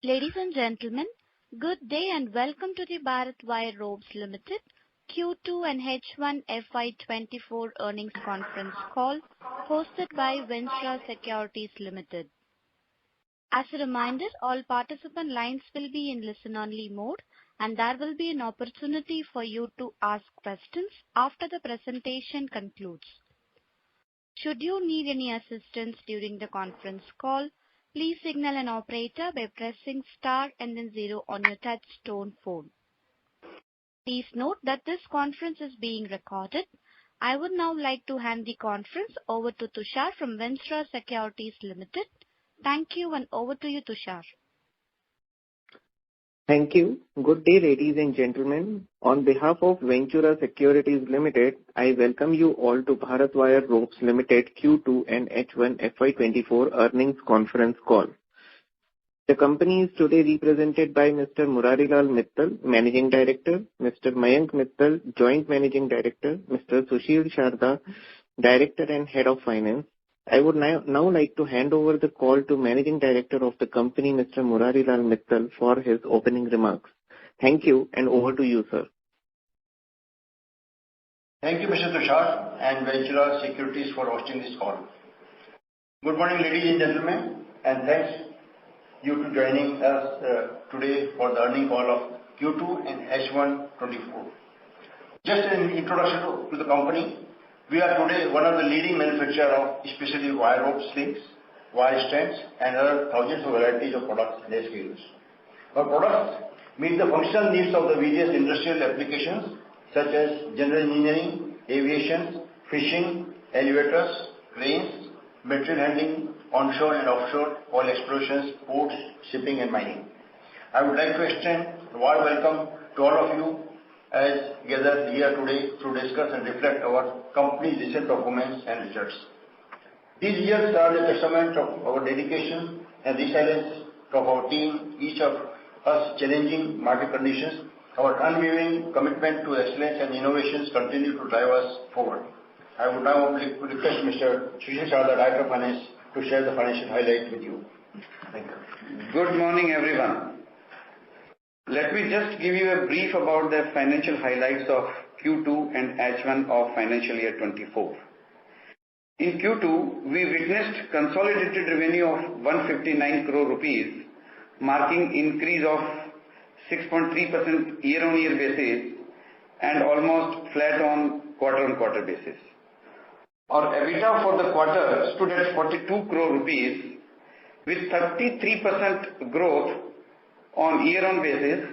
Ladies and gentlemen, good day and welcome to the Bharat Wire Ropes Limited Q2 and H1 FY24 earnings conference call hosted by Vinstra Securities Limited. As a reminder, all participant lines will be in listen-only mode, and there will be an opportunity for you to ask questions after the presentation concludes. Should you need any assistance during the conference call, please signal an operator by pressing star and then 0 on your touch-tone phone. Please note that this conference is being recorded. I would now like to hand the conference over to Tushar from Vinstra Securities Limited. Thank you, and over to you, Tushar. Thank you. Good day, ladies and gentlemen. On behalf of Vinstra Securities Limited, I welcome you all to Bharat Wire Ropes Limited Q2 and H1 FY24 earnings conference call. The company is today represented by Mr. Murarilal Mittal, Managing Director, Mr. Mayank Mittal, Joint Managing Director, Mr. Sushil Sharda, Director and Head of Finance. I would now like to hand over the call to Managing Director of the company, Mr. Murarilal Mittal, for his opening remarks. Thank you, and over to you, sir. Thank you, Mr. Tushar and Vinstra Securities for hosting this call. Good morning, ladies and gentlemen, and thanks you for joining us today for the earnings call of Q2 and H1 24. Just an introduction to the company. We are today one of the leading manufacturers of especially wire rope slings, wire strands, and other thousands of varieties of products and SKUs. Our products meet the functional needs of the various industrial applications such as general engineering, aviation, fishing, elevators, cranes, material handling, onshore and offshore, oil explorations, ports, shipping and mining. I would like to extend a warm welcome to all of you as gathered here today to discuss and reflect our company's recent performance and results. These years are a testament of our dedication and resilience of our team, each of us challenging market conditions. Our unwavering commitment to excellence and innovations continue to drive us forward. I would now request Mr. Sushil Sharda, Director of Finance, to share the financial highlights with you. Thank you. Good morning, everyone. Let me just give you a brief about the financial highlights of Q2 and H1 of financial year 24. In Q2, we witnessed consolidated revenue of 159 crore rupees, marking increase of 6.3% year-on-year basis and almost flat on quarter-on-quarter basis. Our EBITDA for the quarter stood at 42 crore rupees with 33% growth on year-on basis.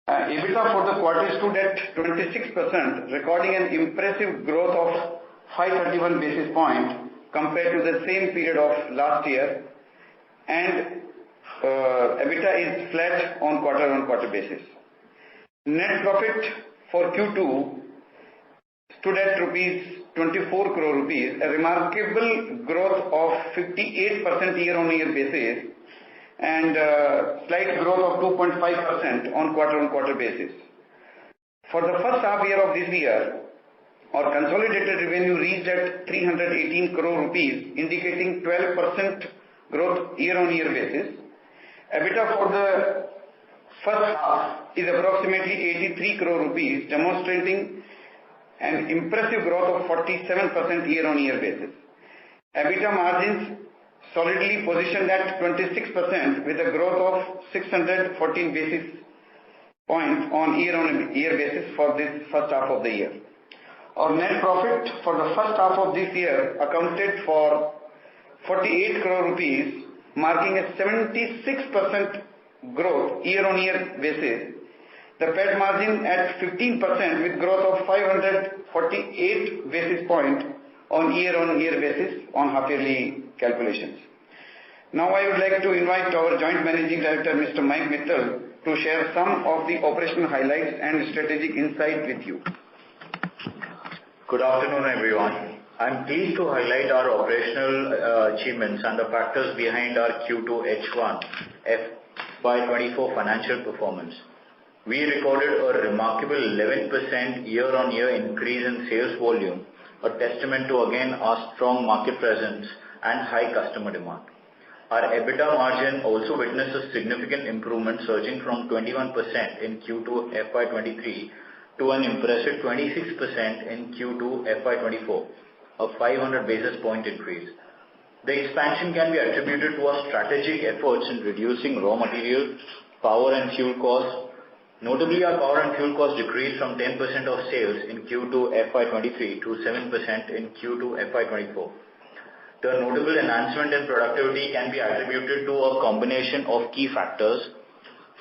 EBITDA for the quarter stood at 26%, recording an impressive growth of 531 basis points compared to the same period of last year, and EBITDA is flat on quarter-on-quarter basis. Net profit for Q2 stood at 24 crore rupees, a remarkable growth of 58% year-on-year basis, and slight growth of 2.5% on quarter-on-quarter basis. For the first half year of this year, our consolidated revenue reached at 318 crore rupees, indicating 12% growth year-on-year basis. EBITDA for the first half is approximately 83 crore rupees, demonstrating an impressive growth of 47% year-on-year basis. EBITDA margins solidly positioned at 26% with a growth of 614 basis points on year-on-year basis for this first half of the year. Our net profit for the first half of this year accounted for 48 crore rupees, marking a 76% growth year-on-year basis. The PAT margin at 15% with growth of 548 basis points on year-on-year basis on half-yearly calculations. Now I would like to invite our Joint Managing Director, Mr. Mayank Mittal, to share some of the operational highlights and strategic insight with you. Good afternoon, everyone. I am pleased to highlight our operational achievements and the factors behind our Q2 H1 FY24 financial performance. We recorded a remarkable 11% year-on-year increase in sales volume, a testament to again our strong market presence and high customer demand. Our EBITDA margin also witnessed a significant improvement, surging from 21% in Q2 FY23 to an impressive 26% in Q2 FY24, a 500 basis point increase. The expansion can be attributed to our strategic efforts in reducing raw material, power and fuel costs. Notably, our power and fuel costs decreased from 10% of sales in Q2 FY23 to 7% in Q2 FY24. The notable enhancement in productivity can be attributed to a combination of key factors.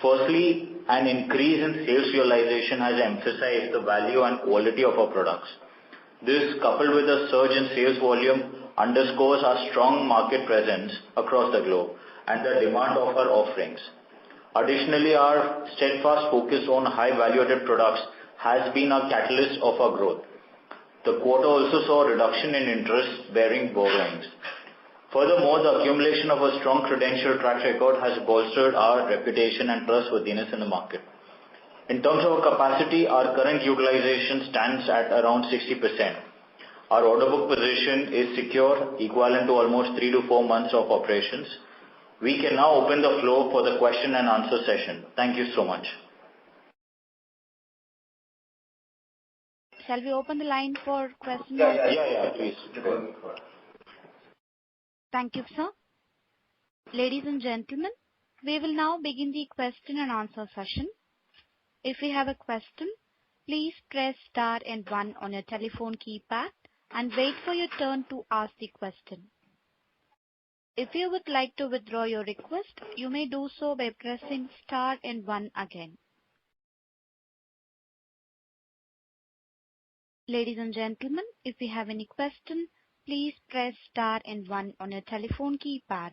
Firstly, an increase in sales realization has emphasized the value and quality of our products. This, coupled with a surge in sales volume, underscores our strong market presence across the globe and the demand of our offerings. Additionally, our steadfast focus on high value-added products has been a catalyst of our growth. The quarter also saw a reduction in interest-bearing borrowings. Furthermore, the accumulation of a strong credential track record has bolstered our reputation and trustworthiness in the market. In terms of capacity, our current utilization stands at around 60%. Our order book position is secure, equivalent to almost 3 to 4 months of operations. We can now open the floor for the question and answer session. Thank you so much. Shall we open the line for questions? Yeah, please. Thank you, sir. Ladies and gentlemen, we will now begin the question and answer session. If you have a question, please press star and 1 on your telephone keypad and wait for your turn to ask the question. If you would like to withdraw your request, you may do so by pressing star and 1 again. Ladies and gentlemen, if you have any question, please press star and 1 on your telephone keypad.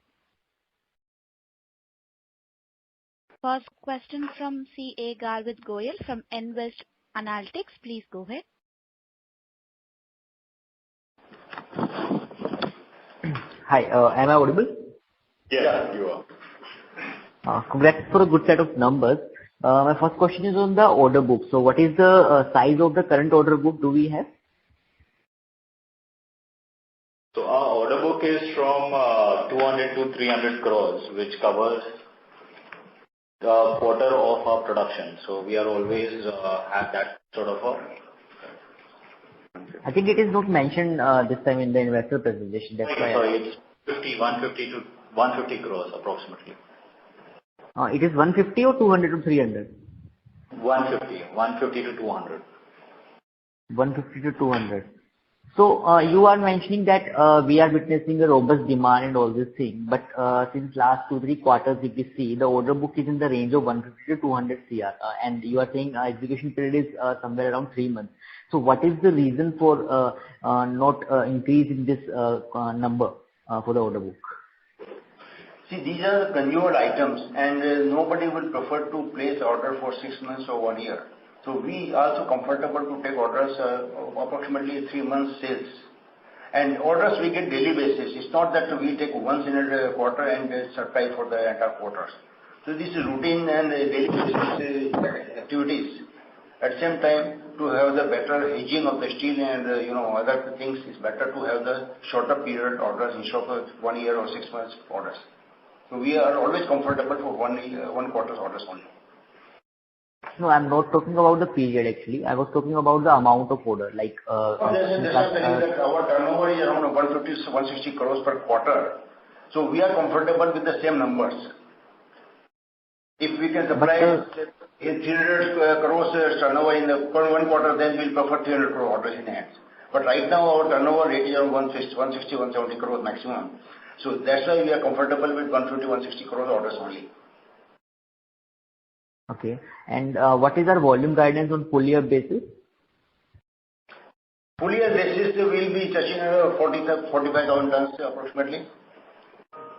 First question from CA Garvit Goyal from Invest Analytics. Please go ahead. Hi, am I audible? Yeah, you are. Congrats for a good set of numbers. My first question is on the order book. So what is the size of the current order book do we have? So our order book is from 200 to 300 crores, which covers the quarter of our production. So we are always have that sort of a... I think it is not mentioned this time in the investor presentation. That's why. Sorry, it's 150 to 150 crores approximately. It is 150 or 200 to 300? 150 to 200. 150 to 200. So you are mentioning that we are witnessing a robust demand and all these things. But since last 2-3 quarters, if we see, the order book is in the range of 150 to 200 CR. And you are saying execution period is somewhere around 3 months. So what is the reason for not increasing this number for the order book? See, these are the newer items and nobody will prefer to place order for 6 months or 1 year. So we are also comfortable to take orders approximately 3 months sales. And orders we get daily basis. It's not that we take once in a quarter and supply for the entire quarters. So this is routine and daily basis activities. At the same time, to have the better hedging of the steel and other things, it's better to have the shorter period orders instead of 1 year or 6 months orders. So we are always comfortable for 1 quarter's orders only. No, I'm not talking about the period actually. I was talking about the amount of order. Like, Our turnover is around 150 to 160 crores per quarter. So we are comfortable with the same numbers. If we can supply 300 crores turnover in the 1 quarter, then we'll prefer 300 crore orders in hand. But right now our turnover rate is around 160, 170 crores maximum. So that's why we are comfortable with 150, 160 crores orders only. Okay. And what is our volume guidance on full year basis? Full year basis will be touching 45,000 tons approximately.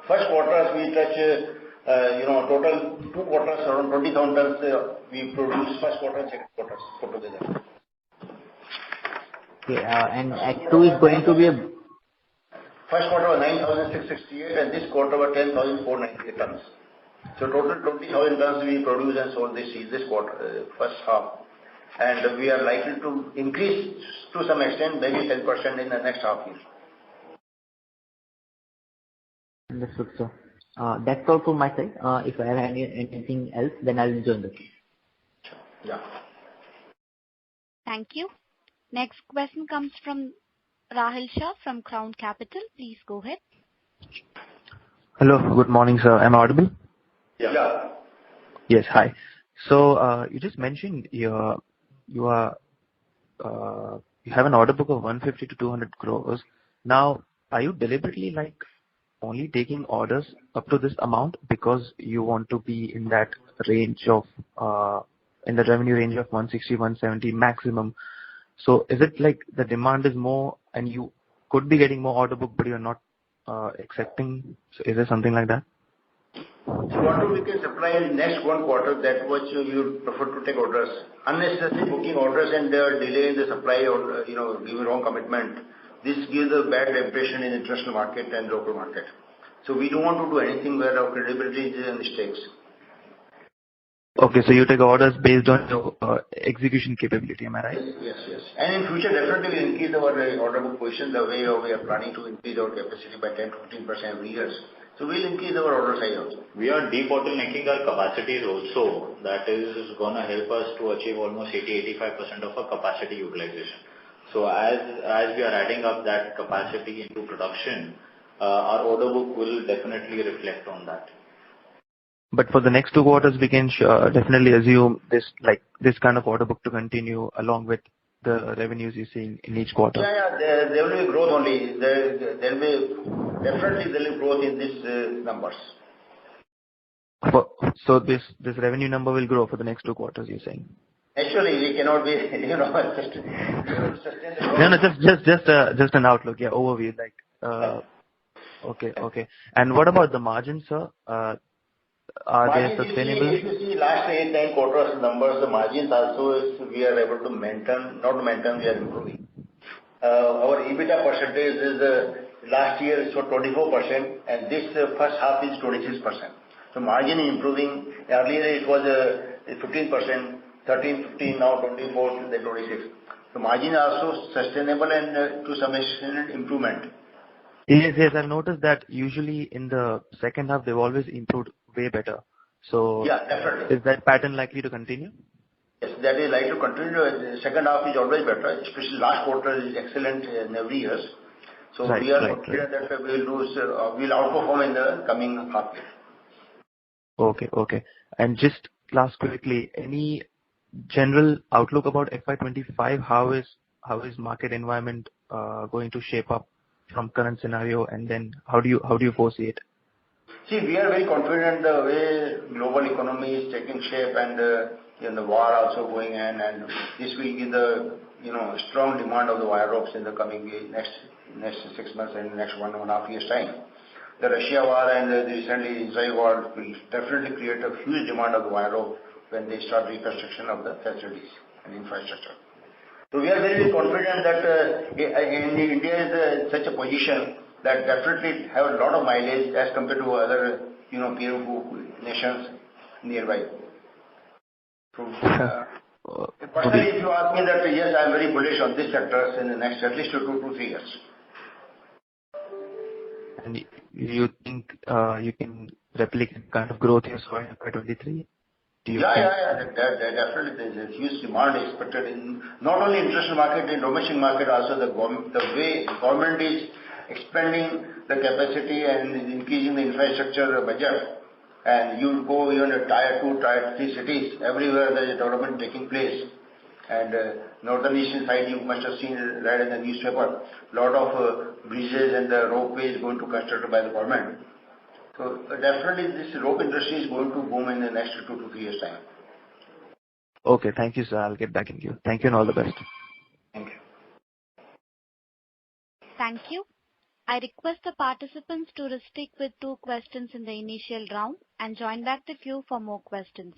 First quarters we touch, total 2 quarters around 20,000 tons we produce first quarter and second quarters put together. Okay. And Act 2 is going to be a... First quarter was 9,668 and this quarter was 10,498 tons. So total 20,000 tons we produce and sold this quarter, first half. And we are likely to increase to some extent, maybe 10% in the next half year. Understood, sir. That's all from my side. If I have anything else, then I'll join the queue. Yeah. Thank you. Next question comes from Rahil Shah from Crown Capital. Please go ahead. Hello. Good morning, sir. Am I audible? Yeah. Yes. Hi. So, you just mentioned you have an order book of 150 to 200 crores. Now, are you deliberately only taking orders up to this amount because you want to be in that range of, in the revenue range of 160, 170 maximum? So is it like the demand is more and you could be getting more order book, but you're not accepting? So is there something like that? So whatever we can supply in next 1 quarter, that much you prefer to take orders. Unnecessarily booking orders and delay in the supply or, giving wrong commitment. This gives a bad impression in international market and local market. So we don't want to do anything where our credibility is in mistakes. Okay, so you take orders based on your execution capability, am I right? Yes. And in future, definitely we'll increase our order book position the way we are planning to increase our capacity by 10-15% every year. So we'll increase our order size also. We are debottlenecking our capacities also. That is going to help us to achieve almost 80-85% of our capacity utilization. So as we are adding up that capacity into production, our order book will definitely reflect on that. But for the next 2 quarters, we can definitely assume this kind of order book to continue along with the revenues you're seeing in each quarter. Yeah. There will be growth only. There will definitely be growth in these numbers. So this revenue number will grow for the next 2 quarters, you're saying? Actually, we cannot be, No, just an outlook, overview. Okay. And what about the margins, sir? Are they sustainable? If you see last 8-9 quarters numbers, the margins also we are able to maintain, we are improving. Our EBITDA percentage is last year is for 24% and this first half is 26%. So margin is improving. Earlier it was 15%, 13, 15, now 24, then 26. So margin also sustainable and to some extent improvement. Yes, I've noticed that usually in the second half they've always improved way better. So yeah, definitely. Is that pattern likely to continue? Yes, that is likely to continue. The second half is always better, especially last quarter is excellent in every year. So we are confident that we'll outperform in the coming half year. Okay. And just last quickly, any general outlook about FY25? How is market environment going to shape up from current scenario, and then how do you foresee it? See, we are very confident the way global economy is taking shape and the war also going on, and this will give the strong demand of the wire ropes in the coming next 6 months and next 1.5 years time. The Russia war and the recently Israel war will definitely create a huge demand of the wire rope when they start reconstruction of the facilities and infrastructure. So we are very confident that India is in such a position that definitely have a lot of mileage as compared to other peer nations nearby. So, personally, if you ask me that, yes, I am very bullish on this sector in the next at least 2 to 3 years. And you think you can replicate kind of growth you saw in FY23? Yeah. Definitely there is a huge demand expected in not only international market, in domestic market also. The way government is expanding the capacity and increasing the infrastructure budget, and you go even to tier 2, tier 3 cities, everywhere there is development taking place. And northern eastern side, you must have seen read in the newspaper, lot of bridges and the ropeway is going to constructed by the government. So definitely this rope industry is going to boom in the next 2 to 3 years time. Okay, thank you, sir. I'll get back in queue. Thank you and all the best. Thank you. Thank you. I request the participants to restrict with 2 questions in the initial round and join back the queue for more questions.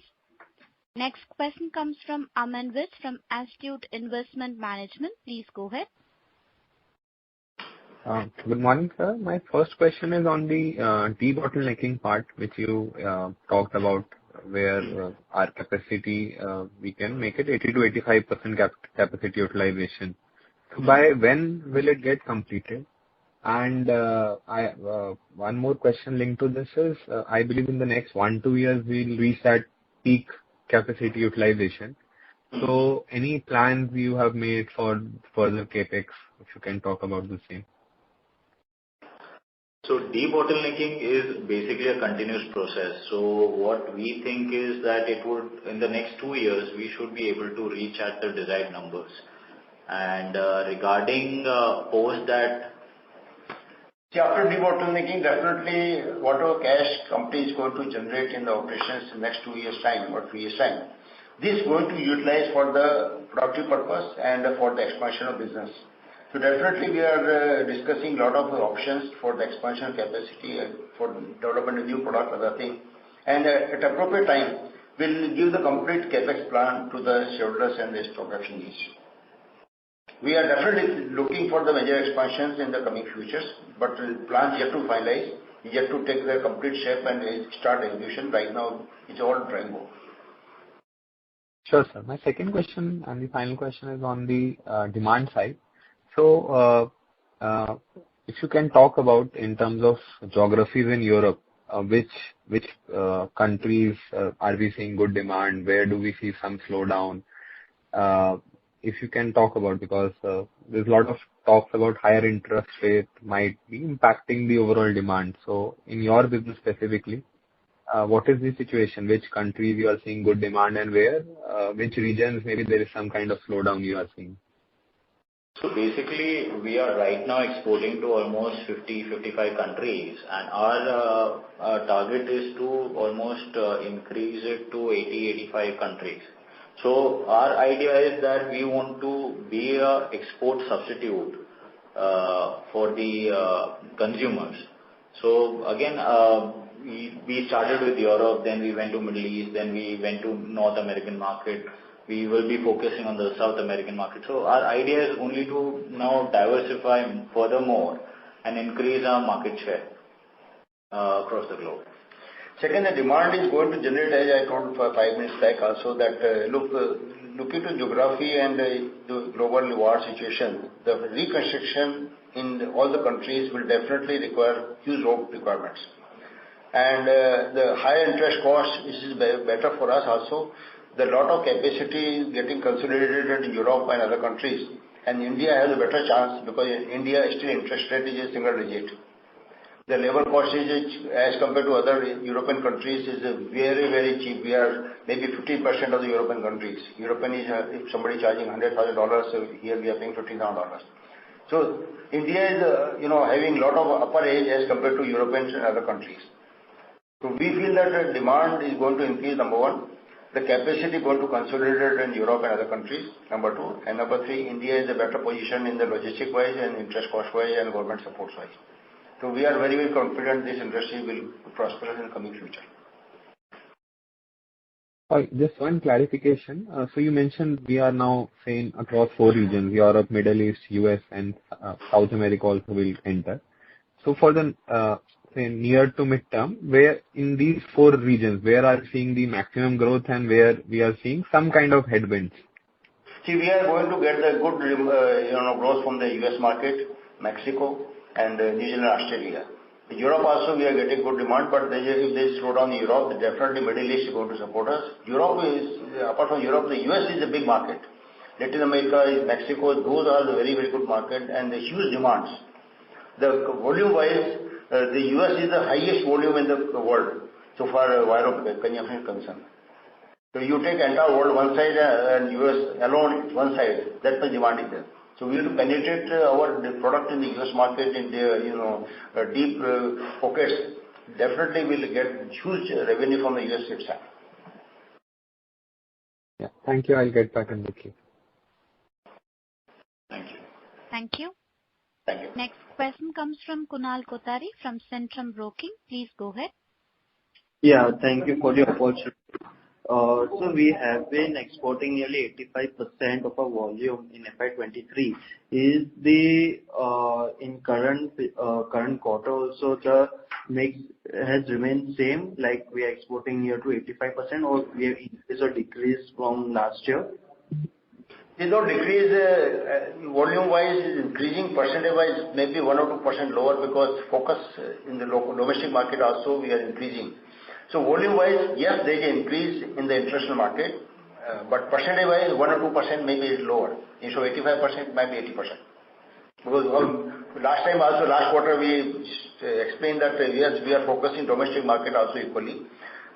Next question comes from Aman Vij from Astute Investment Management. Please go ahead. Good morning, sir. My first question is on the debottlenecking part, which you talked about, where our capacity, we can make it 80 to 85% capacity utilization. So by when will it get completed? And one more question linked to this is, I believe in the next 1-2 years, we'll reach that peak capacity utilization. So any plans you have made for further CapEx, if you can talk about the same? So debottlenecking is basically a continuous process. So what we think is that it would, in the next 2 years, we should be able to reach at the desired numbers. And regarding post that, see, after debottlenecking, definitely whatever cash company is going to generate in the operations in the next 2 years' time or 3 years' time, this is going to utilize for the productive purpose and for the expansion of business. So definitely we are discussing a lot of options for the expansion capacity and for development of new product, other thing. And at appropriate time, we'll give the complete capex plan to the shareholders and the stock exchanges. We are definitely looking for the major expansions in the coming futures, but plans yet to finalize, yet to take the complete shape and start execution. Right now, it's all drawing board. Sure, sir. My second question and the final question is on the demand side. So, if you can talk about in terms of geographies in Europe, which countries are we seeing good demand? Where do we see some slowdown? If you can talk about, because there's a lot of talks about higher interest rate might be impacting the overall demand. So in your business specifically, what is the situation? Which countries you are seeing good demand and where? Which regions maybe there is some kind of slowdown you are seeing? so basically we are right now exporting to almost 50-55 countries, and our target is to almost increase it to 80-85 countries. So our idea is that we want to be a export substitute for the consumers. So again, we started with Europe, then we went to Middle East, then we went to North American market. We will be focusing on the South American market. So our idea is only to now diversify furthermore and increase our market share across the globe. Second, the demand is going to generate, as I told 5 minutes back also, that look into geography and the global war situation, the reconstruction in all the countries will definitely require huge road requirements. And the higher interest cost, this is better for us also. The lot of capacity is getting consolidated in Europe and other countries. And India has a better chance because in India still interest rate is a single digit. The labor cost is, as compared to other European countries, is very, very cheap. We are maybe 15% of the European countries. European is, if somebody charging $100,000, so here we are paying $15,000. So India is, having a lot of upper edge as compared to Europeans and other countries. So we feel that the demand is going to increase, number one. The capacity going to consolidate in Europe and other countries, number two. And number three, India is a better position in the logistic wise and interest cost wise and government support wise. So we are very, very confident this industry will prosper in the coming future. Just one clarification. So you mentioned we are now saying across 4 regions, Europe, Middle East, US and South America also will enter. So for the say near to midterm, where in these 4 regions, where are you seeing the maximum growth and where we are seeing some kind of headwinds? See, we are going to get the good growth from the US market, Mexico and New Zealand, Australia. In Europe also we are getting good demand, but if they slow down in Europe, definitely Middle East is going to support us. Europe is, apart from Europe, the US is a big market. Latin America is Mexico, those are the very, very good market and the huge demands. The volume wise, the US is the highest volume in the world so far wire rope consumption is concerned. So you take entire world one side and US alone one side, that's the demand is there. So we have to penetrate our product in the US market in the deep pockets. Definitely we'll get huge revenue from the US itself. Yeah, thank you. I'll get back in the queue. Thank you. Thank you. Thank you. Next question comes from Kunal Kothari from Centrum Broking. Please go ahead. Yeah, thank you for the opportunity. So we have been exporting nearly 85% of our volume in FY23. Is the in current quarter also the mix has remained same, like we are exporting near to 85%, or we have increased or decreased from last year? There's no decrease volume-wise, increasing percentage-wise, maybe 1 or 2% lower because focus in the local domestic market also we are increasing. So volume-wise, yes, there is an increase in the international market, but percentage-wise, 1 or 2% maybe is lower. Instead of 85%, might be 80%. Because last time also, last quarter, we explained that yes, we are focusing domestic market also equally.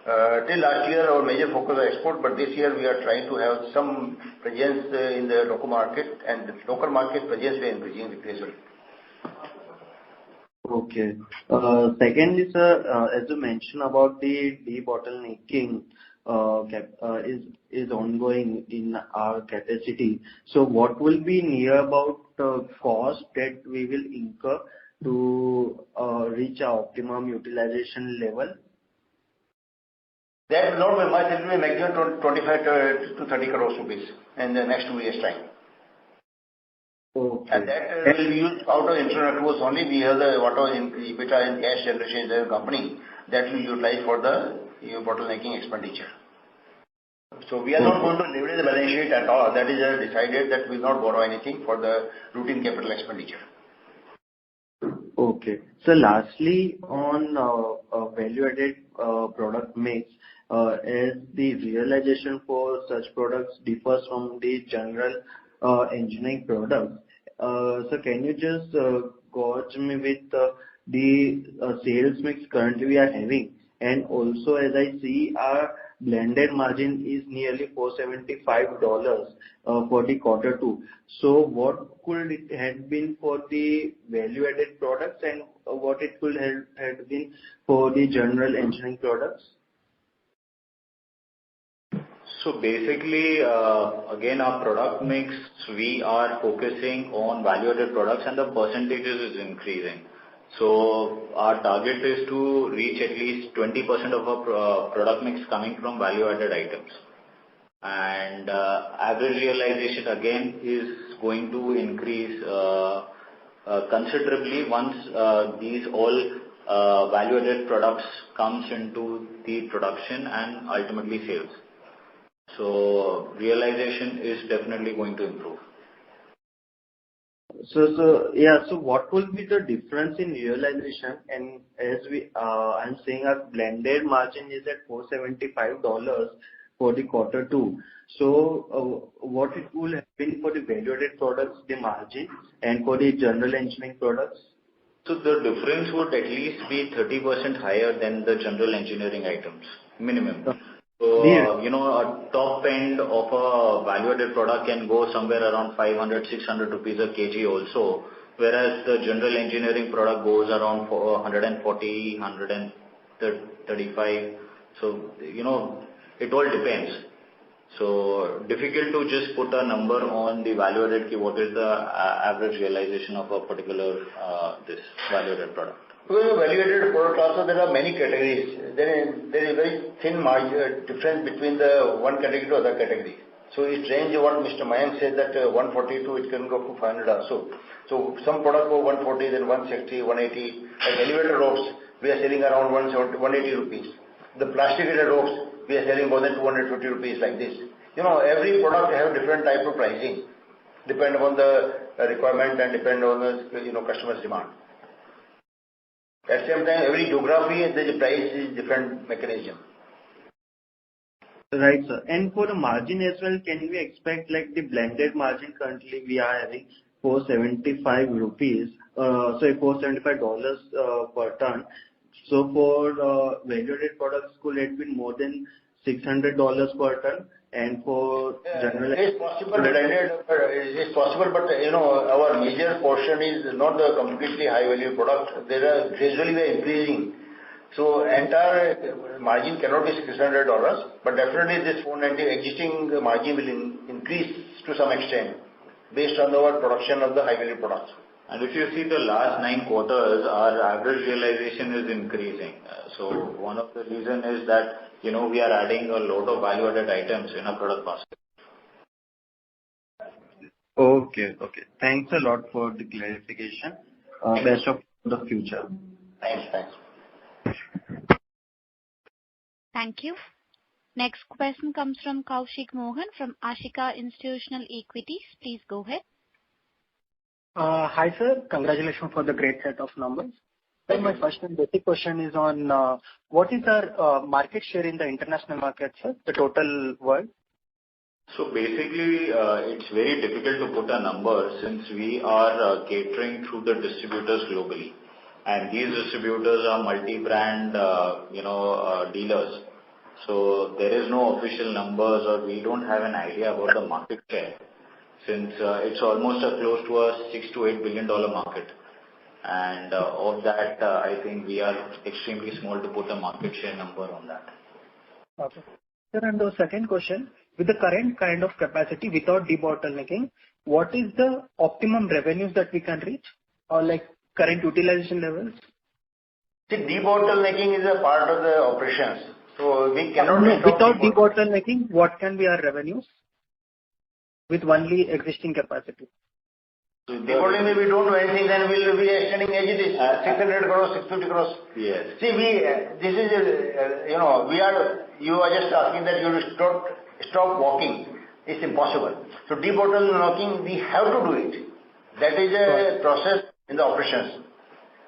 Till last year, our major focus was export, but this year we are trying to have some presence in the local market, and the local market presence we are increasing gradually. Okay. Secondly, sir, as you mentioned about the debottlenecking is ongoing in our capacity. So what will be near about cost that we will incur to reach our optimum utilization level? That will not be much. It will be maximum 25 to 30 crores rupees in the next 2 years' time. Okay. And that will be used out of internal accruals only. We have the whatever EBITDA and cash generation in the company that will utilize for the bottlenecking expenditure. So we are not going to leverage the balance sheet at all. That is decided that we will not borrow anything for the routine capital expenditure. Okay. So lastly, on value-added product mix, as the realization for such products differs from the general engineering products. So can you just gauge me with the sales mix currently we are having? And also, as I see, our blended margin is nearly $475 for the Q2. So what could it have been for the value-added products, and what it could have been for the general engineering products? So basically, again, our product mix, we are focusing on value-added products, and the percentages is increasing. So our target is to reach at least 20% of our product mix coming from value-added items. And average realization again is going to increase considerably once these all value-added products comes into the production and ultimately sales. So realization is definitely going to improve. So what will be the difference in realization? And as I'm saying, our blended margin is at $475 for the Q2. So what it will have been for the value-added products, the margin, and for the general engineering products? So the difference would at least be 30% higher than the general engineering items, minimum. So, a top end of a value-added product can go somewhere around 500, 600 rupees a kg also, whereas the general engineering product goes around 140, 135. So, it all depends. So, difficult to just put a number on the value-added, what is the average realization of a particular this value-added product. Well, value-added product also, there are many categories. There is very thin margin difference between the one category to other category. So it range what Mr. Mayank said that 142 it can go to 500 also. So some product go 140, then 160, 180. Like elevator ropes, we are selling around 170, 180 rupees. The plasticated ropes, we are selling more than 250 rupees like this. Every product have different type of pricing, depend on the requirement and depend on the customer's demand. At the same time, every geography, the price is different mechanism. Right, sir. And for the margin as well, can we expect like the blended margin currently we are having 475 rupees, $475 per ton. So for value-added products, could it be more than $600 per ton? And for general, it's possible blended, it's possible, but our major portion is not the completely high value product. They are gradually increasing. So entire margin cannot be $600, but definitely this 490 existing margin will increase to some extent based on our production of the high value products. And if you see the last 9 quarters, our average realization is increasing. So one of the reason is that we are adding a lot of value-added items in our product basket. Okay. Thanks a lot for the clarification. Best of the Thanks. Thank you. Next question comes from Kaushik Mohan from Ashika Institutional Equities. Please go ahead. Hi, sir. Congratulations for the great set of numbers. Then my first and basic question is on what is our market share in the international market, sir, the total world? So basically, it's very difficult to put a number since we are catering through the distributors globally. And these distributors are multi-brand, dealers. So there is no official numbers or we don't have an idea about the market share since it's almost close to a $6 to $8 billion market. And of that, I think we are extremely small to put a market share number on that. Okay. Sir, and the second question, with the current kind of capacity without debottlenecking, what is the optimum revenues that we can reach or like current utilization levels? See, debottlenecking is a part of the operations. So we cannot... without debottlenecking, what can be our revenues with only existing capacity? So debottlenecking, we don't do anything, then we'll be extending as it is, 600 crores, 650 crores. Yes. See, you are just asking that you will stop walking. It's impossible. So debottlenecking, we have to do it. That is a process in the operations.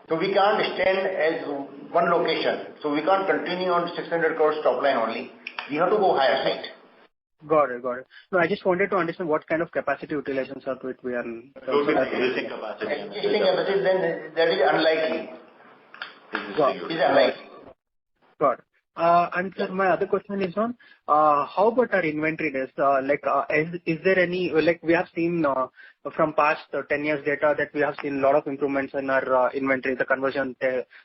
So we can't stand as one location. So we can't continue on 600 crores top line only. We have to go higher side. Got it. No, I just wanted to understand what kind of capacity utilization circuit we are in. Existing capacity. Existing capacity, then that is unlikely. It is unlikely. Got it. And sir, my other question is on how about our inventory days? Is there any, we have seen from past 10 years data that we have seen a lot of improvements in our inventory. The conversion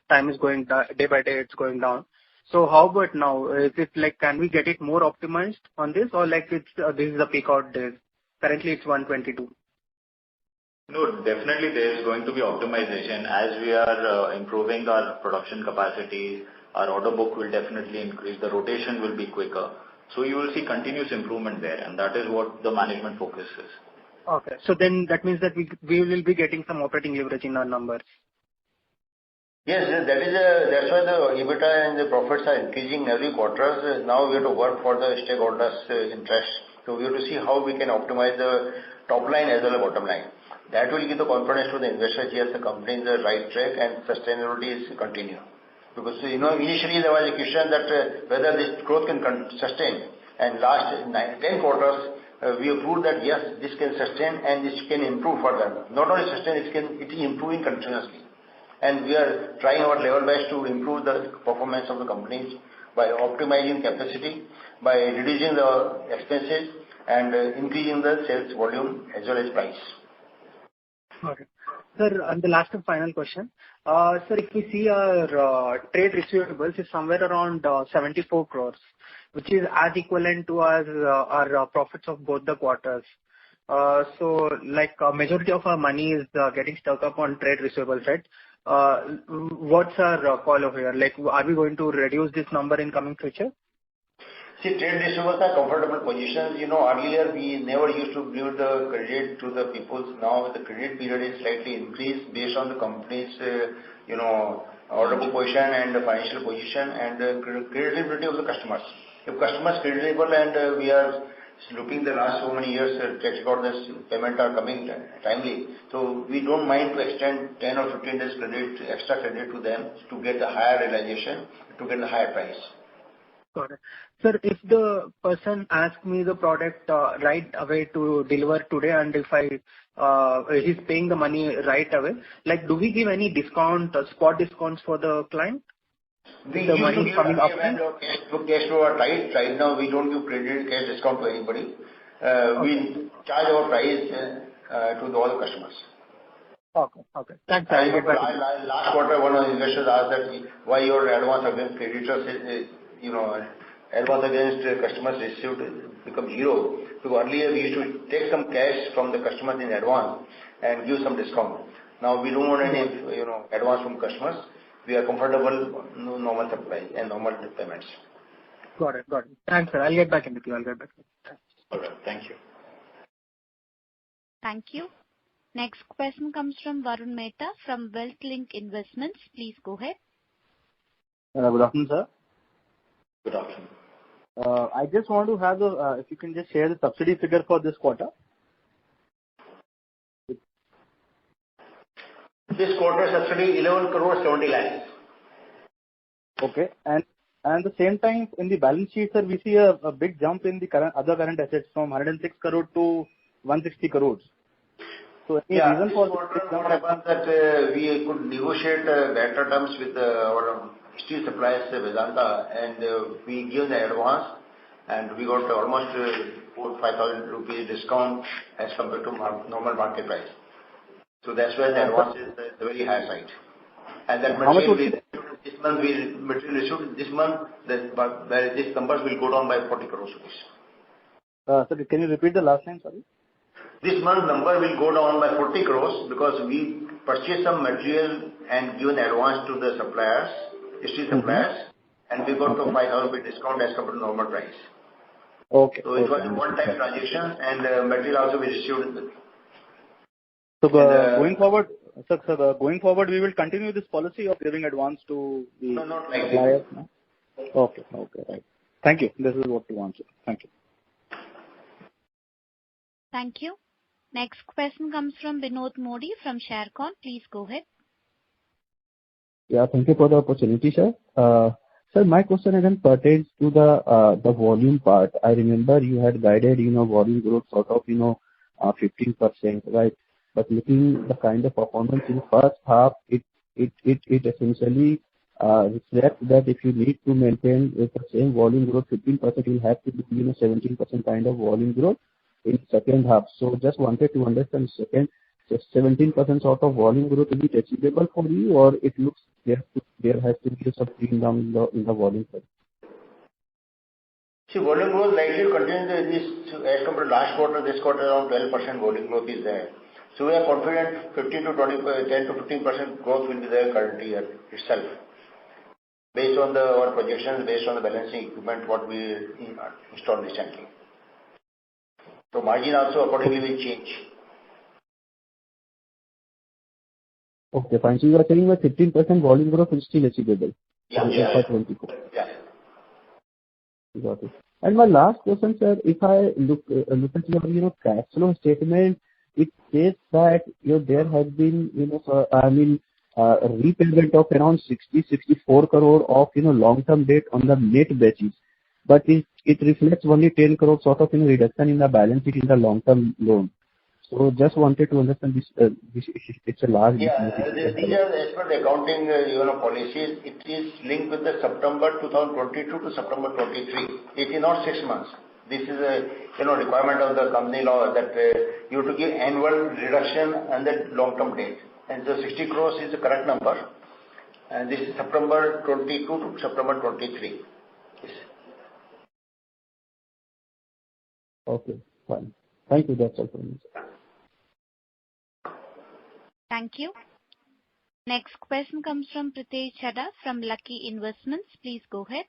time is going day by day, it's going down. So how about now? Is it can we get it more optimized on this or this is the peak out days? Currently it's 122. No, definitely there is going to be optimization as we are improving our production capacity. Our order book will definitely increase. The rotation will be quicker. So you will see continuous improvement there, and that is what the management focus is. Okay. So then that means that we will be getting some operating leverage in our numbers. Yes, that's why the EBITDA and the profits are increasing every quarter. Now we have to work for the stakeholders' interest. So we have to see how we can optimize the top line as well as bottom line. That will give the confidence to the investors. Yes, the company is in the right track and sustainability is continue. Because, initially there was a question that whether this growth can sustain. And last 10 quarters, we have proved that yes, this can sustain and this can improve further. Not only sustain, it is improving continuously. And we are trying our level best to improve the performance of the companies by optimizing capacity, by reducing the expenses and increasing the sales volume as well as price. Okay. Sir, and the last and final question. Sir, if we see our trade receivables is somewhere around 74 crores, which is as equivalent to our profits of both the quarters. So majority of our money is getting stuck up on trade receivables, right? What's our call over here? Are we going to reduce this number in coming future? See, trade receivables are comfortable positions. Earlier we never used to give the credit to the people. Now the credit period is slightly increased based on the company's, order book position and the financial position and the credibility of the customers. If customers credible and we are looking the last so many years, tax records, payment are coming timely. So we don't mind to extend 10 or 15 days credit, extra credit to them to get the higher realization, to get the higher price. Got it. Sir, if the person asks me the product right away to deliver today and if he's paying the money right away, do we give any discount, spot discounts for the client? We the money coming up. Cash flow are tight. Right now we don't give credit cash discount to anybody. We charge our price to all the customers. Okay. Thanks. Last quarter, one of the investors asked that why your advance against creditors is, advance against customers received become zero. So earlier we used to take some cash from the customers in advance and give some discount. Now we don't want any, advance from customers. We are comfortable, normal supply and normal payments. Got it. Thanks, sir. I'll get back in the queue. All right. Thank you. Thank you. Next question comes from Varun Mehta from WealthLink Investments. Please go ahead. Good afternoon, sir. Good afternoon. I just want to have if you can just share the subsidy figure for this quarter. This quarter subsidy 11 crore 70 lakhs. Okay. And the same time in the balance sheet, sir, we see a big jump in the other current assets from 106 crore to 160 crores. So any reason for this? What happened that we could negotiate better terms with our steel suppliers, Vedanta, and we give the advance, and we got almost 4,000-5,000 rupees discount as compared to normal market price. So that's why the advance is the very high side. And that material this month material issued this month, these numbers will go down by 40 crores rupees. Sir, can you repeat the last line? Sorry. This month number will go down by 40 crores because we purchased some material and given advance to the suppliers, steel suppliers, and we got to 5,000 rupees discount as compared to normal price. Okay. So it was a one-time transaction, and material also we received. So going forward, sir, going forward, we will continue this policy of giving advance to the suppliers. No? Okay. Right. Thank you. This is what we want. Thank you. Thank you. Next question comes from Vinod Modi from Sharecon. Please go ahead. Yeah, thank you for the opportunity, sir. Sir, my question again pertains to the volume part. I remember you had guided, volume growth sort of, 15%, right? But looking the kind of performance in first half, it essentially reflects that if you need to maintain with the same volume growth, 15%, you'll have to do, 17% kind of volume growth in second half. So just wanted to understand 17% sort of volume growth, is it achievable for you, or it looks there has to be some bring down in the volume side? See, volume growth likely to continue this as compared to last quarter, this quarter around 12% volume growth is there. So we are confident 10 to 15% growth will be there current year itself. Based on our projections, based on the balancing equipment what we installed recently. So margin also accordingly will change. Okay, fine. So you are saying that 15% volume growth is still achievable? Yeah. Yeah. Got it. And my last question, sir, if I look at your cash flow statement, it says that there has been a repayment of around 64 crore of long-term debt on the net basis, but it reflects only 10 crore sort of reduction in the balance sheet in the long-term loan. So just wanted to understand this. It's a large. These are as per the accounting policies. It is linked with the September 2022 to September 23. It is not 6 months. This is a requirement of the company law that you have to give annual reduction and the long-term debt. And the 60 crores is the correct number. And this is September 22 to September 23. Yes. Okay, fine. Thank you. That's all for me. Thank you. Next question comes from Pritesh Chadha from Lucky Investments. Please go ahead.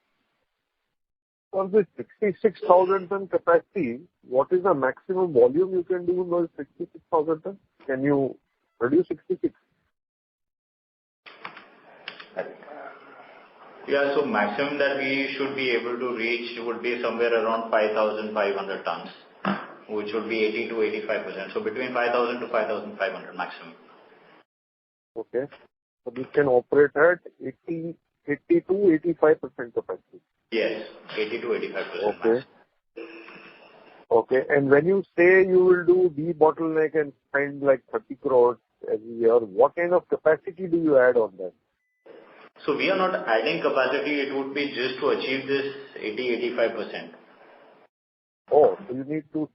For the 66,000 ton capacity, what is the maximum volume you can do in those 66,000 tons? Can you produce 66? Yeah, so maximum that we should be able to reach would be somewhere around 5,500 tons, which would be 80 to 85%. So between 5,000 to 5,500 maximum. Okay. So we can operate at 80 to 85% capacity. Yes, 80 to 85%. Okay. Okay. And when you say you will do debottleneck and spend like 30 crores every year, what kind of capacity do you add on that? So we are not adding capacity. It would be just to achieve this 80-85%. Oh, so you need to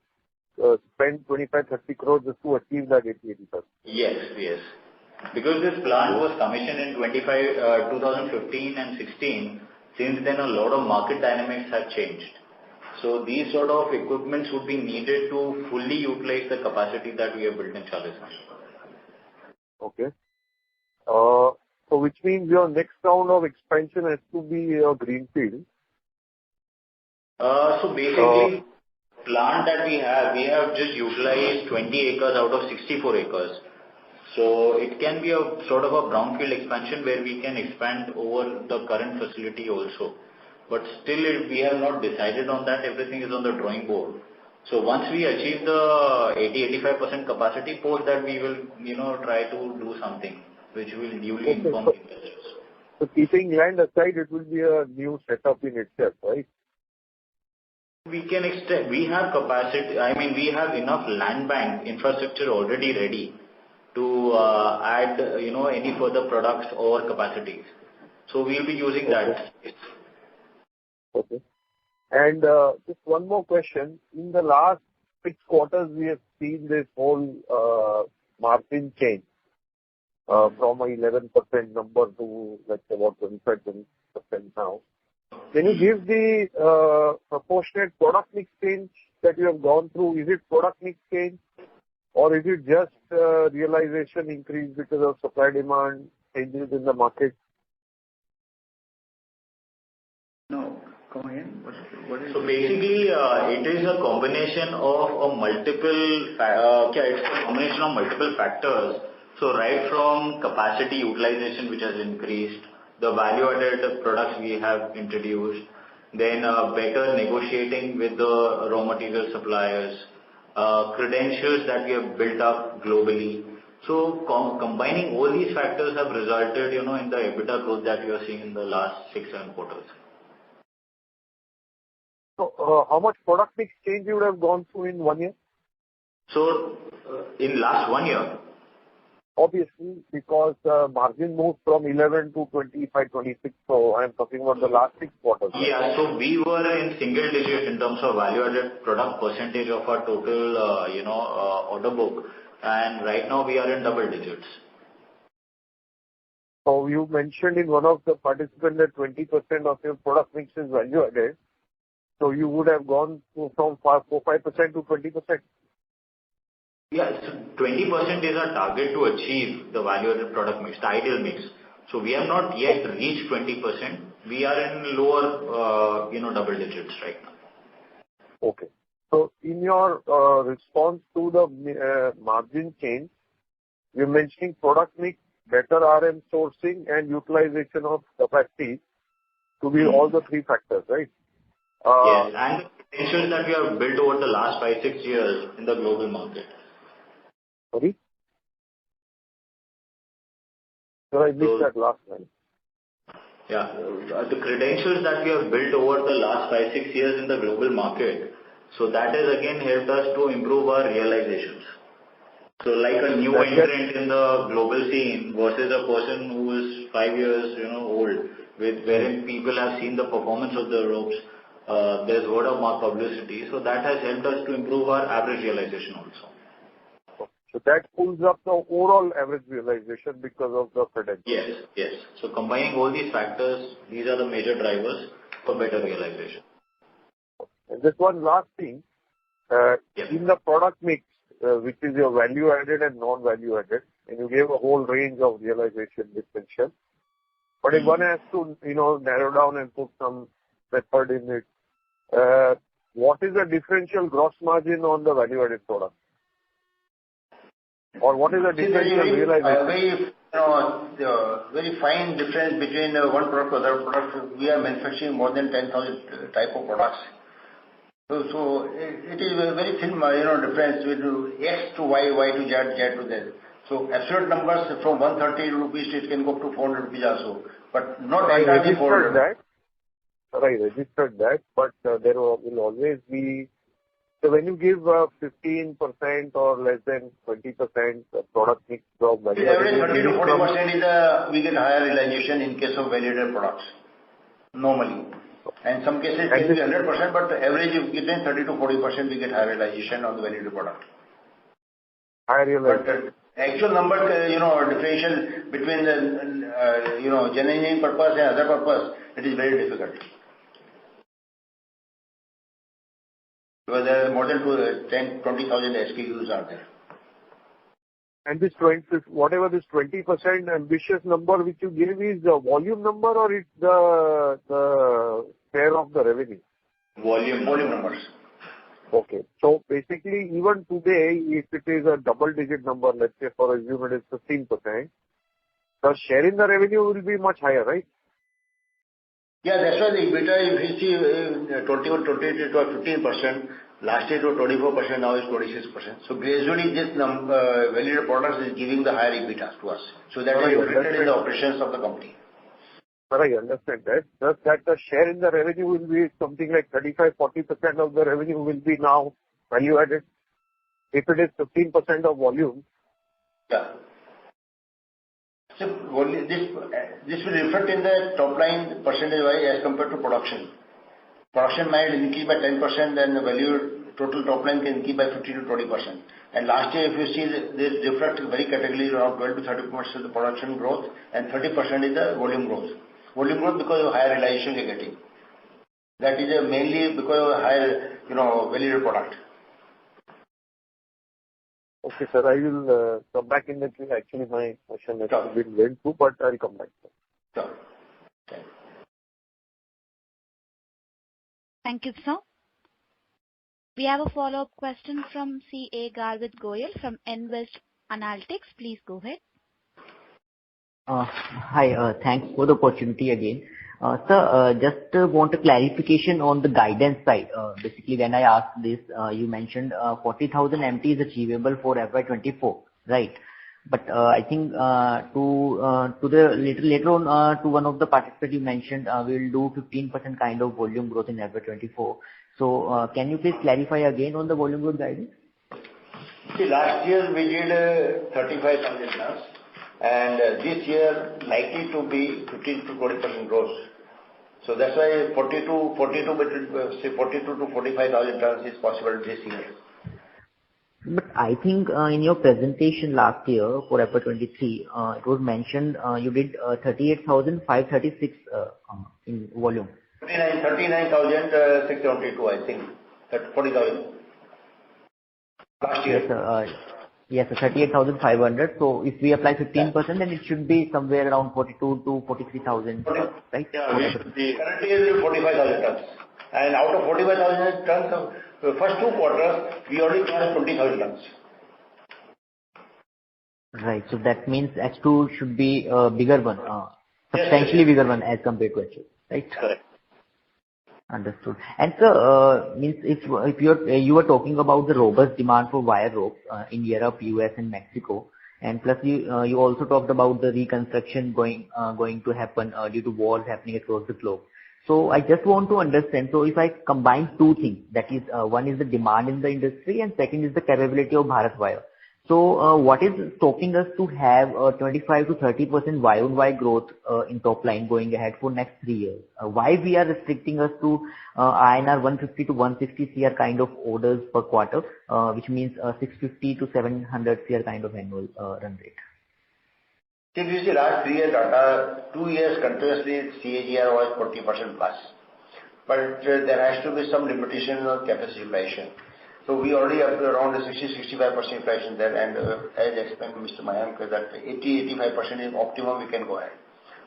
spend 25-30 crores just to achieve that 80-85%. Yes. Because this plant was commissioned in 2015 and 16. Since then, a lot of market dynamics have changed. So these sort of equipments would be needed to fully utilize the capacity that we have built in Charleston. Okay. So which means your next round of expansion has to be a greenfield. So basically, plant that we have just utilized 20 acres out of 64 acres. So it can be a sort of a brownfield expansion where we can expand over the current facility also. but still we have not decided on that. Everything is on the drawing board. So once we achieve the 80-85% capacity, post that we will, try to do something which will duly inform the investors. So keeping land aside, it will be a new setup in itself, right? We can extend. We have capacity. I mean, we have enough land bank infrastructure already ready to add, any further products or capacities. So we'll be using that. Okay. And just one more question. In the last 6 quarters, we have seen this whole margin change from a 11% number to, let's say, about 25% now. Can you give the proportionate product mix change that you have gone through? Is it product mix change, or is it just realization increase because of supply demand changes in the market? No, come again. What is So basically, it is a combination of multiple factors. So right from capacity utilization, which has increased, the value-added products we have introduced, then better negotiating with the raw material suppliers, credentials that we have built up globally. So combining all these factors have resulted, in the EBITDA growth that you are seeing in the last 6-7 quarters. So how much product mix change you would have gone through in 1 year? So in last 1 year, obviously, because margin moved from 11 to 25, 26. So I am talking about the last 6 quarters. Right? Yeah, so we were in single digit in terms of value-added product percentage of our total, order book. And right now we are in double digits. So you mentioned in one of the participants that 20% of your product mix is value-added. So you would have gone from 5% to 20%. Yeah, so 20% is our target to achieve the value-added product mix, the ideal mix. So we have not yet reached 20%. We are in lower, double digits right now. Okay. So in your response to the margin change, you're mentioning product mix, better RM sourcing, and utilization of capacity to be all the 3 factors, right? Yes, and the potential that we have built over the last 5-6 years in the global market. Sorry? So I missed that last line. Yeah, the credentials that we have built over the last 5-6 years in the global market, so that has again helped us to improve our realizations. So like a new entrant in the global scene versus a person who is 5 years, old, wherein people have seen the performance of the ropes, there's word of mouth publicity, so that has helped us to improve our average realization also. So that pulls up the overall average realization because of the credentials. Yes, yes. So combining all these factors, these are the major drivers for better realization. And just one last thing, in the product mix, which is your value added and non-value added, and you gave a whole range of realization differential. But if one has to, narrow down and put some method in it, what is the differential gross margin on the value added product? Or what is the differential realization? Very fine difference between one product and other product. We are manufacturing more than 10,000 type of products. So it is a very thin, difference between X to Y, Y to Z, Z to Z. So absolute numbers from 130 rupees, it can go up to 400 rupees also. But not entirely 400. I registered that, but there will always be. So when you give 15% or less than 20% product mix of value, average 30 to 40% is we get higher realization in case of value-added products normally. And some cases it can be 100%, but the average is between 30 to 40% we get higher realization on the value-added product. Higher realization. But actual numbers, differential between the, genuine purpose and other purpose, it is very difficult. Because there are more than 20,000 SKUs are there. And this whatever this 20% ambitious number which you gave is the volume number or it's the share of the revenue? Volume numbers. Okay. So basically, even today, if it is a double-digit number, let's say for assume it is 15%, the share in the revenue will be much higher, right? Yeah, that's why the EBITDA, if you see, 21, 22 to 15%, last year to 24%, now is 26%. So gradually this value-added products is giving the higher EBITDA to us. So that is reflected in the operations of the company. But I understand that. Just that the share in the revenue will be something like 35-40% of the revenue will be now value added. If it is 15% of volume. Yeah. So this will reflect in the top line percentage-wise as compared to production. Production might increase by 10%, then the value total top line can increase by 15 to 20%. And last year, if you see, this reflect very categorically around 12 to 30% of the production growth and 30% is the volume growth. Volume growth because of higher realization you're getting. That is mainly because of higher, value product. Okay, sir. I will come back in the queue. Actually, my question has been went through, but I'll come back. Sure. Okay. Thank you, sir. We have a follow-up question from CA Garvit Goyal from Invest Analytics. Please go ahead. Hi, thanks for the opportunity again. Sir, just want a clarification on the guidance side. Basically, when I asked this, you mentioned 40,000 MT is achievable for FY24, right? But I think to the later on to one of the participants you mentioned we will do 15% kind of volume growth in FY24. So can you please clarify again on the volume growth guidance? See, last year we did 35,000 tons, and this year likely to be 15 to 20% growth. So that's why 42 to 45,000 tons is possible this year. But I think in your presentation last year for FY23, it was mentioned you did 38,536 in volume. 39,672, I think. 40,000. Last year. Yes, sir. Yes, 38,500. So if we apply 15%, then it should be somewhere around 42 to 43,000, right? Yeah, we should be. Currently is 45,000 tons. And out of 45,000 tons, of the first 2 quarters, we already crossed 20,000 tons. Right. So that means H2 should be a bigger one, substantially bigger one as compared to H2, right? Correct. Understood. And sir, means if you were talking about the robust demand for wire ropes in Europe, US, and Mexico, and plus you also talked about the reconstruction going to happen due to wars happening across the globe. So I just want to understand. So if I combine two things, that is one is the demand in the industry, and second is the capability of Bharat Wire. So what is stopping us to have 25 to 30% Y-on-Y growth in top line going ahead for next 3 years? Why we are restricting us to INR 150 to 160 CR kind of orders per quarter, which means 650 to 700 CR kind of annual run rate? If you see last 3 years data, 2 years continuously CAGR was 40% plus. But there has to be some limitation on capacity utilization. So we already up to around 60-65% inflation there, and as explained Mr. Mayank, that 80-85% is optimum we can go ahead.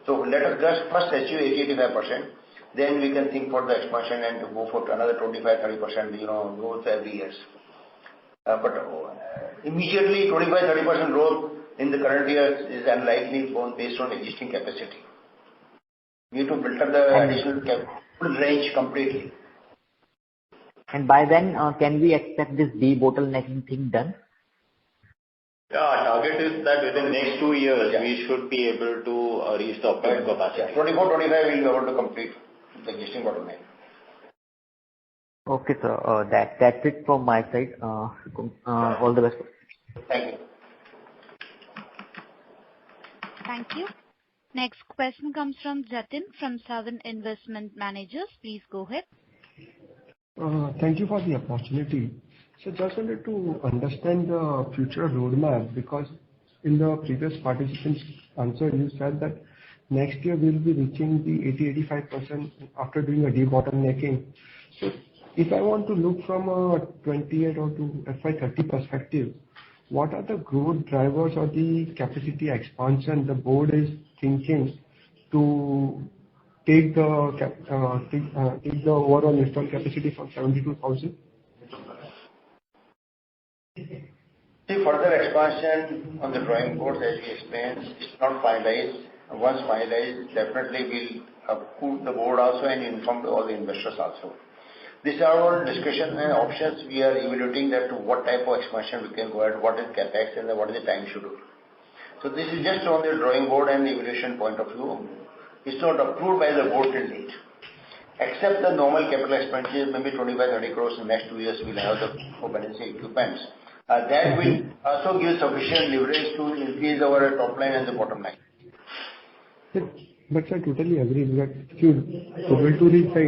So let us just first achieve 80-85%, then we can think for the expansion and to go for another 25-30%, growth every year. But immediately 25-30% growth in the current year is unlikely based on existing capacity. We need to build up the additional range completely. And by then, can we expect this debottlenecking thing done? Yeah, our target is that within next 2 years, we should be able to reach the optimum capacity. 24-25 we'll be able to complete the existing bottleneck. Okay, sir. That's it from my side. All the best. Thank you. Thank you. Next question comes from Jatin from Seven Investment Managers. Please go ahead. Thank you for the opportunity. So just wanted to understand the future roadmap, because in the previous participant's answer, you said that next year we'll be reaching the 80-85% after doing a debottlenecking. So if I want to look from a 28 or to FY30 perspective, what are the growth drivers or the capacity expansion the board is thinking to take the overall installed capacity from 72,000? See, further expansion on the drawing board, as we explained, it's not finalized. Once finalized, definitely approved the board also and informed all the investors also. These are all discussion and options we are evaluating that to what type of expansion we can go at, what is capex and what is the time schedule. So this is just on the drawing board and evaluation point of view. It's not approved by the board till date. Except the normal capital expenditure, maybe 25-30 crores in the next 2 years we'll have the balancing equipments. That will also give sufficient leverage to increase our top line and the bottom line. But I totally agree that if you're able to reach the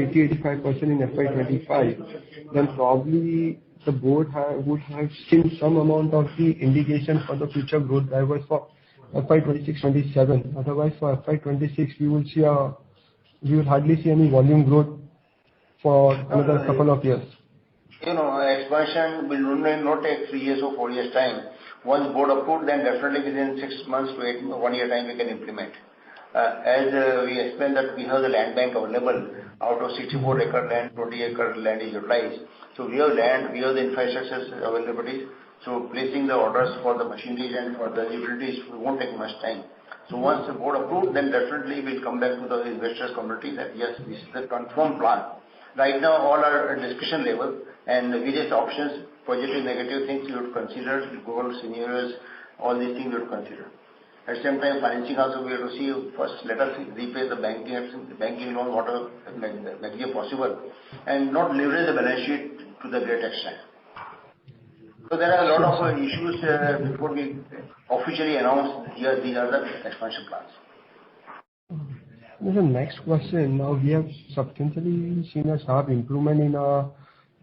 80-85% in FY25, then probably the board would have seen some amount of the indication for the future growth drivers for FY26-27. Otherwise, for FY26, we will hardly see any volume growth for another couple of years. Expansion will not take 3 years or 4 years time. Once board approved, then definitely within 6 months to 1 year time we can implement. As we explained that we have the land bank available, out of 64 acre land, 20 acre land is utilized. So we have land, we have the infrastructure availability. So placing the orders for the machineries and for the utilities won't take much time. So once the board approved, then definitely we'll come back to the investors community that yes, this is the confirmed plan. Right now all are at discussion level and various options, positive, negative things you would consider, goal scenarios, all these things you would consider. At the same time, financing also we have to see first let us repay the banking loan whatever maximum possible and not leverage the balance sheet to the great extent. So there are a lot of issues before we officially announce here these are the expansion plans. The next question, now we have substantially seen a sharp improvement in our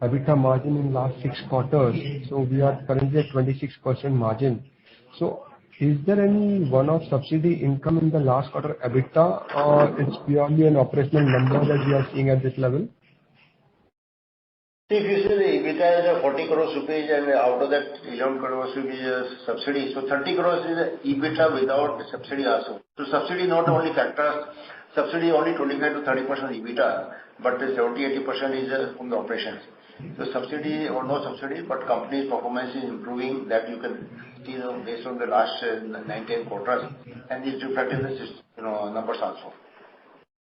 EBITDA margin in last 6 quarters. So we are currently at 26% margin. So is there any one-off subsidy income in the last quarter EBITDA or it's purely an operational number that we are seeing at this level? See, if you see the EBITDA is 40 crores rupees and out of that 11 crores rupees is subsidy. So 30 crores is EBITDA without the subsidy also. So subsidy not only factors, subsidy only 25 to 30% EBITDA, but the 70-80% is from the operations. So subsidy or no subsidy, but company's performance is improving that you can see based on the last 9-10 quarters and it's reflected in the numbers also.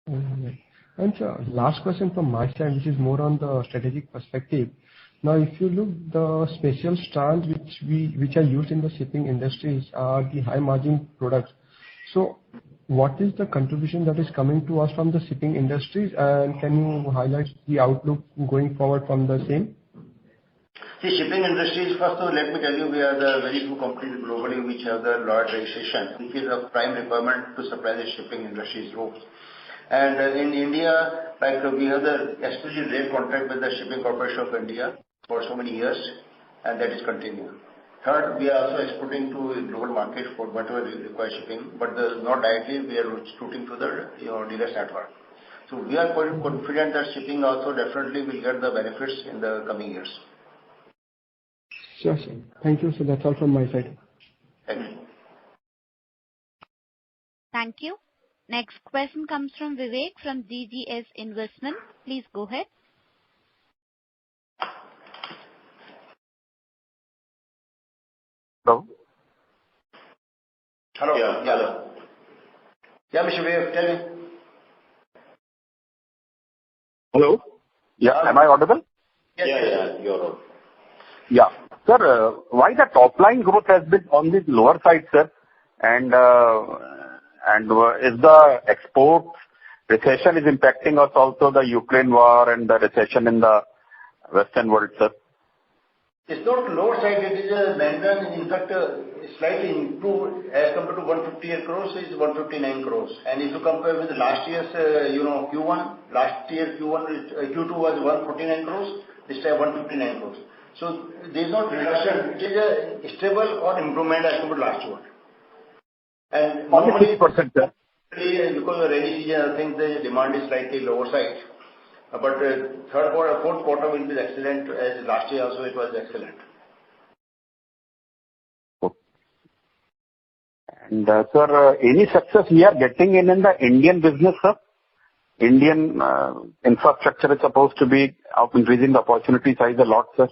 And last question from my side, which is more on the strategic perspective. Now, if you look the special strands which are used in the shipping industries are the high margin products. So what is the contribution that is coming to us from the shipping industries and can you highlight the outlook going forward from the same? See, shipping industries, first of all, let me tell you, we are the very few companies globally which have the Lloyd registration, which is a prime requirement to supply the shipping industries ropes. And in India, like we have the exclusive rate contract with the Shipping Corporation of India for so many years, and that is continuing. Third, we are also exporting to a global market for whatever requires shipping, but not directly, we are shooting to the dealer network. So we are quite confident that shipping also definitely will get the benefits in the coming years. Sure, sir. Thank you. So that's all from my side. Thank you. Thank you. Next question comes from Vivek from DGS Investment. Please go ahead. Hello? Hello. Yeah. Hello. Yeah, Mr. Vivek, tell me. Hello? Yeah, am I audible? Yes. Yeah, you're audible. Yeah. Sir, why the top line growth has been on the lower side, sir? And is the export recession is impacting us also the Ukraine war and the recession in the Western world, sir? It's not lower side, it is a maintained, in fact, slightly improved as compared to 158 crores, is 159 crores. And if you compare with last year's, Q1, last year Q2 was 149 crores, this time 159 crores. So there is no reduction, it is a stable or improvement as compared to last year. And only 6%, sir. Because of rainy season, I think the demand is slightly lower side. But fourth quarter will be excellent, as last year also it was excellent. And sir, any success we are getting in the Indian business, sir? Indian infrastructure is supposed to be increasing the opportunity size a lot, sir.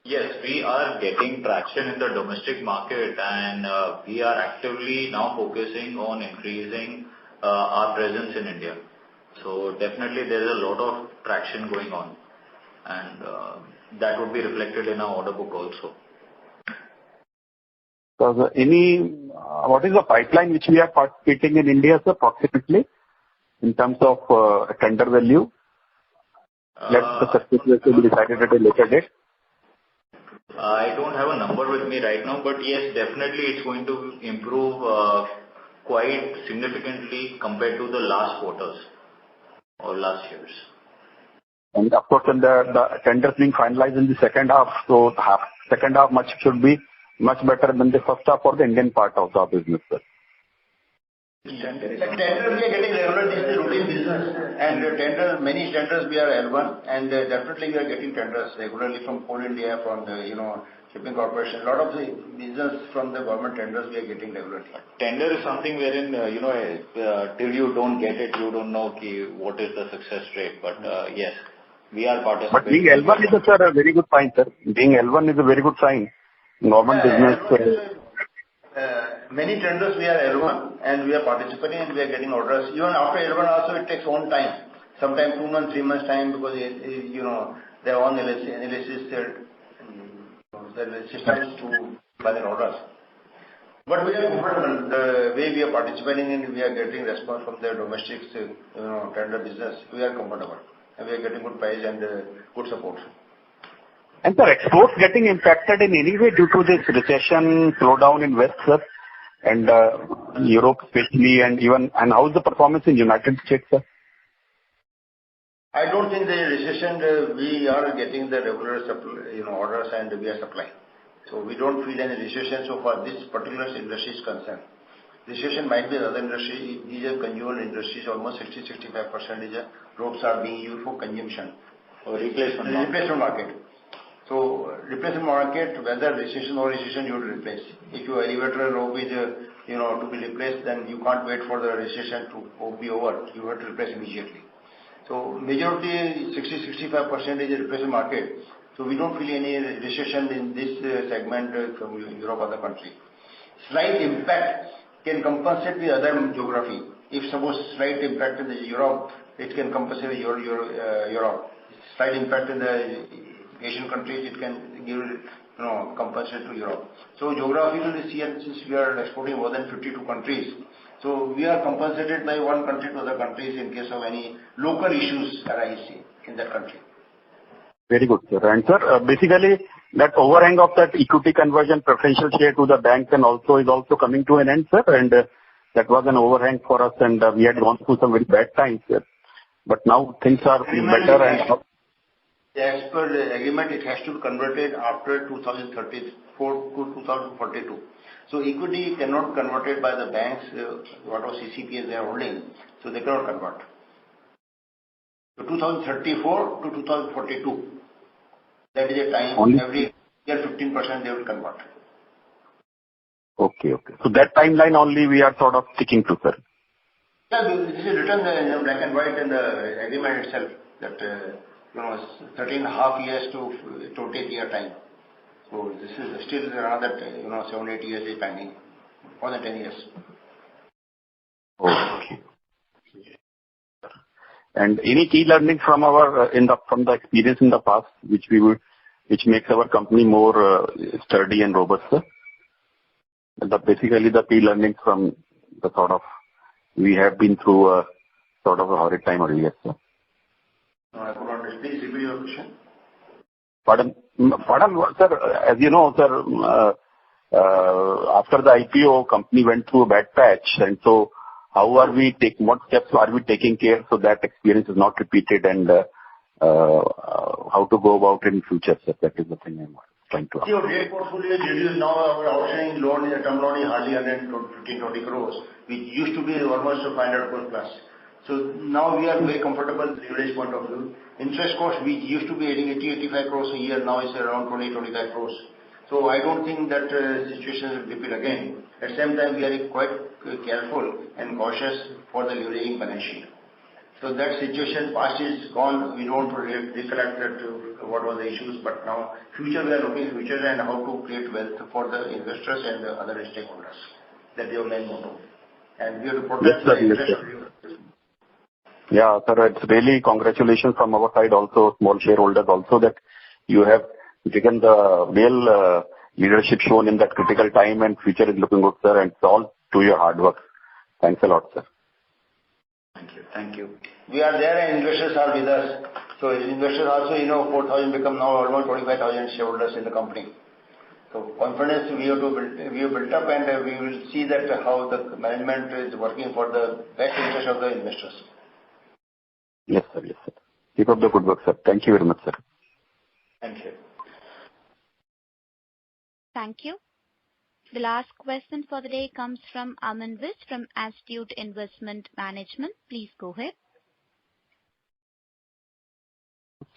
Yes, we are getting traction in the domestic market and we are actively now focusing on increasing our presence in India. So definitely there is a lot of traction going on, and that would be reflected in our order book also. So what is the pipeline which we are participating in India, sir, approximately, in terms of tender value? Let the success ratio be decided at a later date. I don't have a number with me right now, but yes, definitely it's going to improve quite significantly compared to the last quarters or last years. And of course, when the tenders being finalized in the second half, so second half should be much better than the first half for the Indian part of the business, sir. Tenders we are getting regular, this is the routine business, and many tenders we are L1, and definitely we are getting tenders regularly from Coal India, from the shipping corporation. A lot of the business from the government tenders we are getting regularly. Tender is something wherein till you don't get it, you don't know what is the success rate. But yes, we are participating. But being L1 is a very good sign, sir. Being L1 is a very good sign. Government business. Many tenders we are L1 and we are participating and we are getting orders. Even after L1 also it takes own time. Sometimes 2 months, 3 months time, because their own analysis, the systems to buy their orders. But we are comfortable the way we are participating and we are getting response from the domestic tender business. We are comfortable and we are getting good price and good support. And sir, exports getting impacted in any way due to this recession slowdown in West, sir, and Europe especially, and how is the performance in United States, sir? I don't think the recession, we are getting the regular orders and we are supplying. So we don't feel any recession so far. This particular industry is concerned. Recession might be another industry. These are consumer industries. Almost 60-65% ropes are being used for consumption or replacement market. So replacement market, whether recession or recession, you will replace. If your elevator rope is to be replaced, then you can't wait for the recession to be over. You have to replace immediately. So majority 60-65% is a replacement market. So we don't feel any recession in this segment from Europe or other country. Slight impact can compensate with other geography. If suppose slight impact in the Europe, it can compensate with Europe. Slight impact in the Asian countries, it can give compensate to Europe. So geographically, since we are exporting more than 52 countries, so we are compensated by one country to other countries in case of any local issues arise in that country. Very good, sir. And sir, basically that overhang of that equity conversion preferential share to the banks and is also coming to an end, sir. And that was an overhang for us, and we had gone through some very bad times, sir. But now things are better and. As per the agreement, it has to be converted after 2034 to 2042. So equity cannot be converted by the banks, whatever CCPs they are holding, so they cannot convert. So 2034 to 2042, that is a time, every year 15% they will convert. Okay. So that timeline only we are sort of sticking to, sir. Yeah, this is written in black and white in the agreement itself, that 13.5 years to 28-year time. So this is still another 7-8 years is pending, more than 10 years. Okay. And any key learning from from the experience in the past, which makes our company more sturdy and robust, sir? Basically the key learnings from the we have been through a horrid time earlier, sir. I could not please repeat your question. Pardon, sir. As you know, sir, after the IPO, company went through a bad patch, and so what steps are we taking care so that experience is not repeated, and how to go about in future, sir? That is the thing I'm trying to ask. Your debt portfolio is reduced now. Our outstanding loan is a term loan is hardly 115-120 crores, which used to be almost 500 crores plus. So now we are very comfortable leverage point of view. Interest cost, which used to be 80-85 crores a year, now is around 20-25 crores. So I don't think that situation will repeat again. At the same time, we are quite careful and cautious for the leveraging balance sheet. So that situation past is gone. We don't recollect that what were the issues, but now future we are looking future and how to create wealth for the investors and the other stakeholders. That is our main motto. And we have to protect the interest of you. Yeah, sir, it's really congratulations from our side also, small shareholders also, that you have taken the real leadership shown in that critical time, and future is looking good, sir, and it's all to your hard work. Thanks a lot, sir. Thank you. Thank you. We are there and investors are with us. So investors also, 4,000 become now almost 25,000 shareholders in the company. So confidence we have built up, and we will see that how the management is working for the best interest of the investors. Yes, sir. Yes, sir. Keep up the good work, sir. Thank you very much, sir. Thank you. Thank you. The last question for the day comes from Aman Vish from Astute Investment Management. Please go ahead.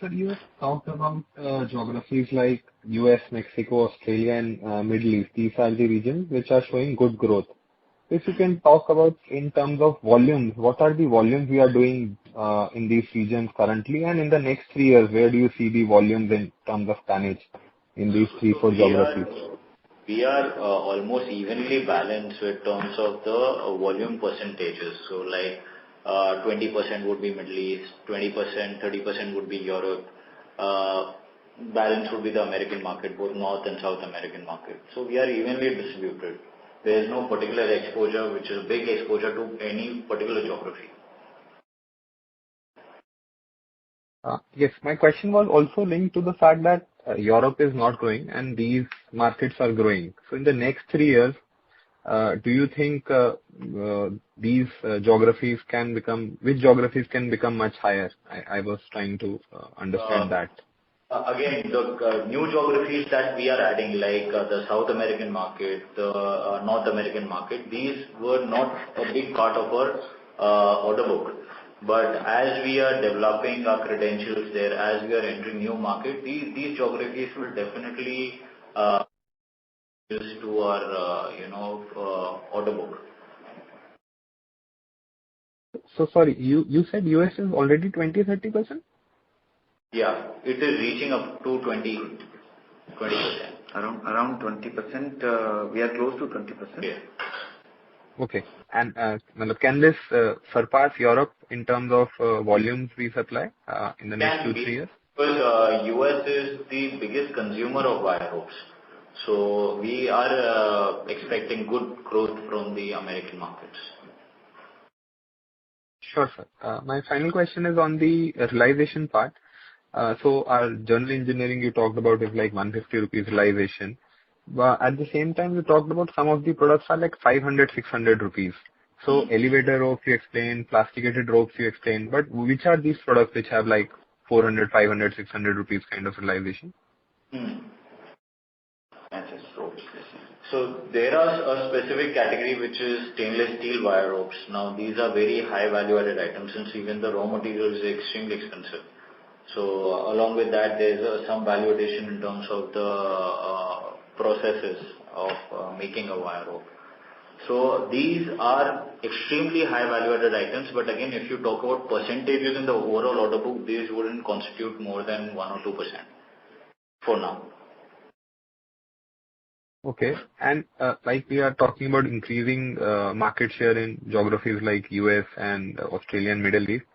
Sir, you have talked about geographies like US, Mexico, Australia, and Middle East. These are the regions which are showing good growth. If you can talk about in terms of volumes, what are the volumes we are doing in these regions currently, and in the next 3 years, where do you see the volumes in terms of tonnage in these 3-4 geographies? We are almost evenly balanced with terms of the volume percentages. So like 20% would be Middle East, 20%, 30% would be Europe. Balance would be the American market, both North and South American market. So we are evenly distributed. There is no particular exposure, which is a big exposure to any particular geography. Yes, my question was also linked to the fact that Europe is not growing and these markets are growing. So in the next 3 years, do you think these geographies can become, which geographies can become much higher? I was trying to understand that. Again, the new geographies that we are adding, like the South American market, the North American market, these were not a big part of our order book. But as we are developing our credentials there, as we are entering new market, these geographies will definitely use to our order book. So sorry, you said US is already 20-30%? Yeah, it is reaching up to 20%. Around 20%. We are close to 20%. Yeah. Okay. And can this surpass Europe in terms of volumes we supply in the next 2-3 years? Because US is the biggest consumer of wire ropes. So we are expecting good growth from the American markets. Sure, sir. My final question is on the realization part. So our general engineering you talked about is like 150 rupees realization. But at the same time, you talked about some of the products are like 500-600 rupees. So elevator ropes you explained, plasticated ropes you explained, but which are these products which have like 400, 500, 600 rupees kind of realization? So there are a specific category which is stainless steel wire ropes. Now these are very high value added items since even the raw material is extremely expensive. So along with that, there is some value addition in terms of the processes of making a wire rope. So these are extremely high value added items, but again, if you talk about percentages in the overall order book, these wouldn't constitute more than 1 or 2% for now. Okay. And like we are talking about increasing market share in geographies like US and Australia and Middle East.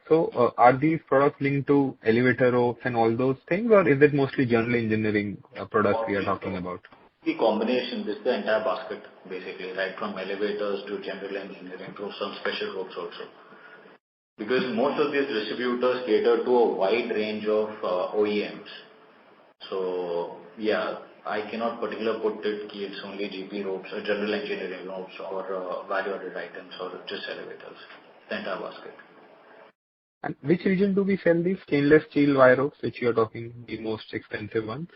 So are these products linked to elevator ropes and all those things, or is it mostly general engineering products we are talking about? The combination, this is the entire basket basically, right from elevators to general engineering to some special ropes also. Because most of these distributors cater to a wide range of OEMs. So yeah, I cannot particularly put it it's only GP ropes or general engineering ropes or value added items or just elevators, the entire basket. And which region do we sell these stainless steel wire ropes, which you are talking the most expensive ones?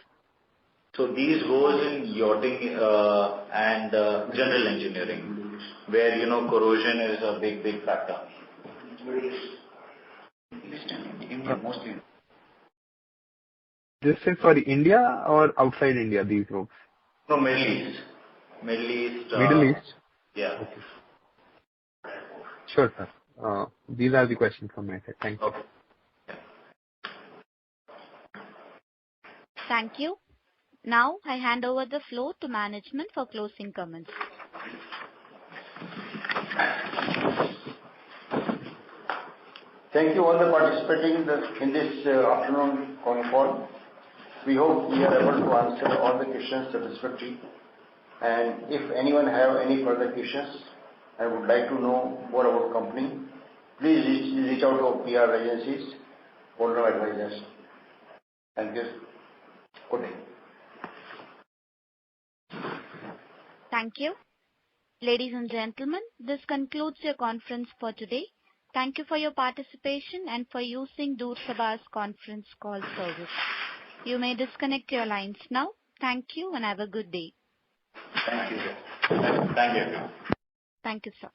So these goes in yachting and general engineering, where corrosion is a big factor. India mostly. This is for India or outside India, these ropes? No, Middle East. Middle East. Middle East? Yeah. Okay. Sure, sir. These are the questions from my side. Thank you. Okay. Thank you. Now I hand over the floor to management for closing comments. Thank you all the participating in this afternoon call. We hope we are able to answer all the questions satisfactorily. And if anyone have any further questions and would like to know more about company, please reach out to our PR agencies, Golden Advisors. Thank you. Good day. Thank you. Ladies and gentlemen, this concludes your conference for today. Thank you for your participation and for using Doorsabha's conference call service. You may disconnect your lines now. Thank you and have a good day. Thank you. Thank you. Thank you, sir.